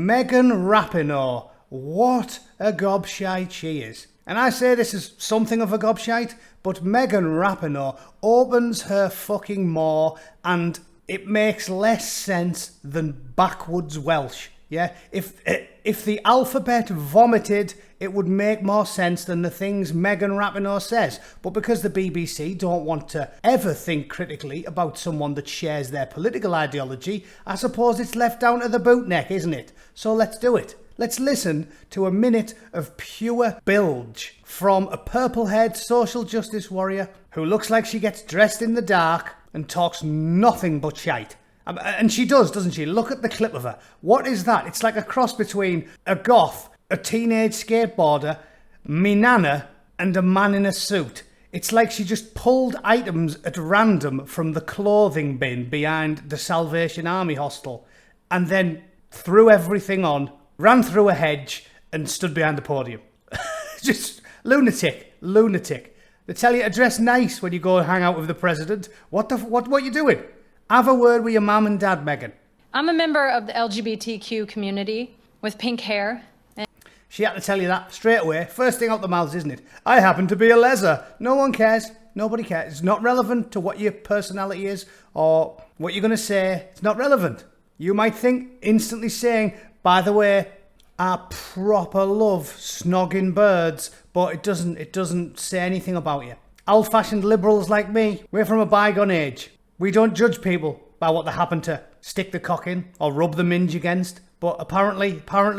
Megan Rapinoe. What a gobshite she is. And I say this is something of a gobshite, but Megan Rapinoe opens her fucking maw and it makes less sense than backwoods Welsh. Yeah, if the alphabet vomited, it would make more sense than the things Megan Rapinoe says. But because the BBC don't want to ever think critically about someone that shares their political ideology, I suppose it's left down to the Bootneck, isn't it? So let's do it. Let's listen to a minute of pure bilge from a purple-haired social justice warrior who looks like she gets dressed in the dark and talks nothing but shite. And she does, doesn't she? Look at the clip of her. What is that? It's like a cross between a goth, a teenage skateboarder, me nana, and a man in a suit. It's like she just pulled items at random from the clothing bin behind the Salvation Army hostel and then threw everything on, ran through a hedge and stood behind the podium. Just lunatic. They tell you to dress nice when you go and hang out with the president. What are you doing? Have a word with your mum and dad, Megan. I'm a member of the LGBTQ community with pink hair. She had to tell you that straight away. First thing out the mouths, isn't it? I happen to be a leser. No one cares. Nobody cares. It's not relevant to what your personality is or what you're going to say. It's not relevant. You might think instantly saying, by the way, I proper love snogging birds, but it doesn't say anything about you. Old-fashioned liberals like me, we're from a bygone age. We don't judge people by what they happen to stick the cock in or rub the minge against. But apparently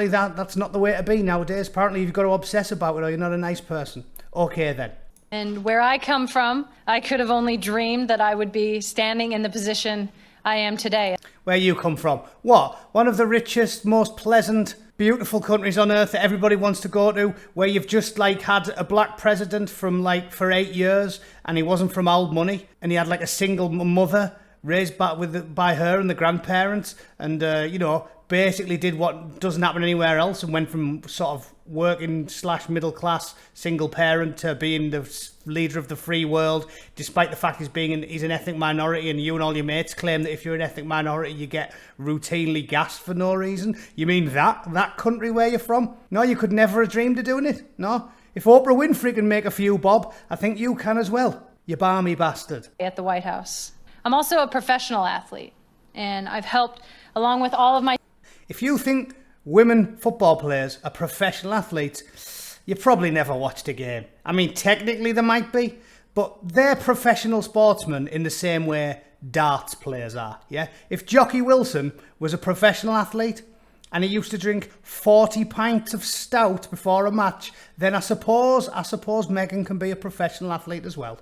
that's not the way to be nowadays. Apparently you've got to obsess about it or you're not a nice person. Okay then. And where I come from, I could have only dreamed that I would be standing in the position I am today. Where you come from? What? One of the richest, most pleasant, beautiful countries on earth that everybody wants to go to, where you've just had a black president for 8 years and he wasn't from old money and he had a single mother raised by her and the grandparents and basically did what doesn't happen anywhere else and went from sort of working / middle class single parent to being the leader of the free world, despite the fact he's an ethnic minority, and you and all your mates claim that if you're an ethnic minority you get routinely gassed for no reason. You mean that country where you're from? No, you could never have dreamed of doing it. No. If Oprah Winfrey can make a few bob, I think you can as well. You balmy bastard. At the White House. I'm also a professional athlete, and I've helped along with all of my... If you think women football players are professional athletes, you probably never watched a game. I mean, technically they might be, but they're professional sportsmen in the same way darts players are, yeah? If Jockey Wilson was a professional athlete and he used to drink 40 pints of stout before a match, then I suppose Megan can be a professional athlete as well.